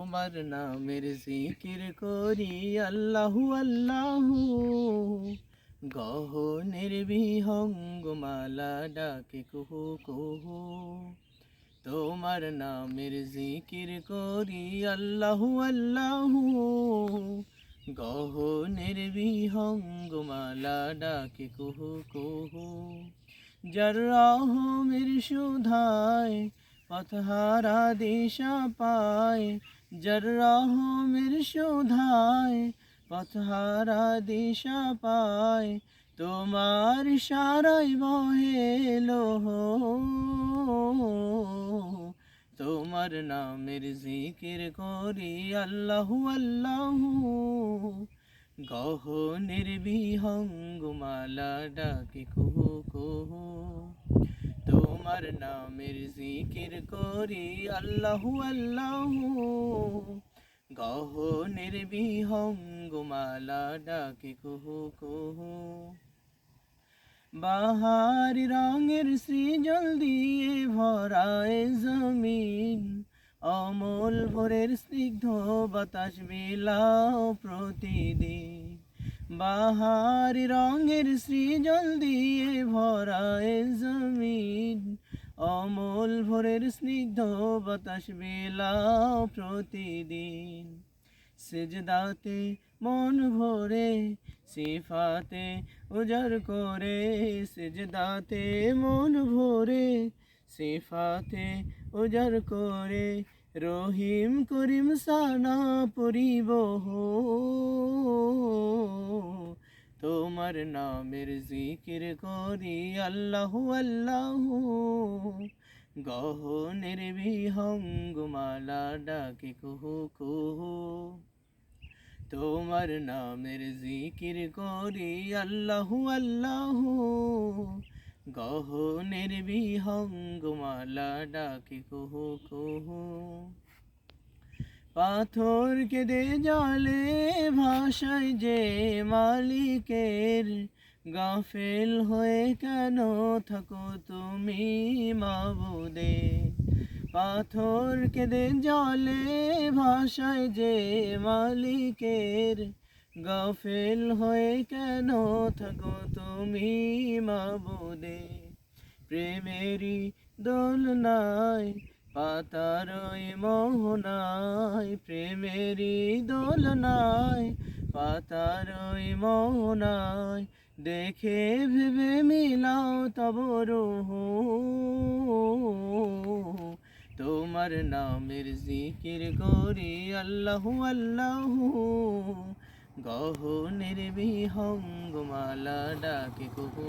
তোমার নামের জিকির করি আল্লাহু আল্লাহু, গহনের বিহঙ্গমালা ডাকে কুহু কুহু। তোমার নামের জিকির করি আল্লাহু আল্লাহু, গহনের বিহঙ্গমালা ডাকে কুহু কুহু। যার রহমের সুধায় পথহারা দিশা পায়, যার রহমের সুধায় পথহারা দিশা পায়, তোমার ইশারায় বহে লোহ। তোমার নামের জিকির করি আল্লাহু আল্লাহু, গহনের বিহঙ্গমালা ডাকে কুহু কুহু। তোমার নামের জিকির করি আল্লাহু আল্লাহু, গহনের বিহঙ্গমালা ডাকে কুহু কুহু। বাহারি রঙের সৃজল দিয়ে ভরায় জমিন, অমল ভোরের স্নিগ্ধ বাতাস বিলাও প্রতিদিন। বাহারি রঙের সৃজল দিয়ে ভরায় জমিন, অমল ভোরের স্নিগ্ধ বাতাস বিলাও প্রতিদিন। সিজদাতে মন ভরে সিফাতে উজাড় করে, সিজদাতে মন ভরে সিফাতে উজাড় করে, রহিম করিম সানা পরিব হো। তোমার নামের জিকির করি আল্লাহু আল্লাহু, গহনের বিহঙ্গমালা ডাকে কুহু কুহু। তোমার নামের জিকির করি আল্লাহু আল্লাহু, গহনের বিহঙ্গমালা ডাকে কুহু কুহু। পাথর কেঁদে জলে ভাষায় যে মালিকের, গাফেল হয়ে কেন থাকো তুমি মাবুদে। পাথর কেঁদে জলে ভাষায় যে মালিকের, গাফেল হয়ে কেন থাকো তুমি মাবুদে। প্রেমেরই দোলনায় পাতারই মোহনায়, প্রেমেরই দোলনায় পাতারই মোহনায়, দেখে ভেবে মিলাও তব রূহ। তোমার নামের জিকির করি আল্লাহু আল্লাহু, গহনের বিহঙ্গমালা ডাকে কুহু।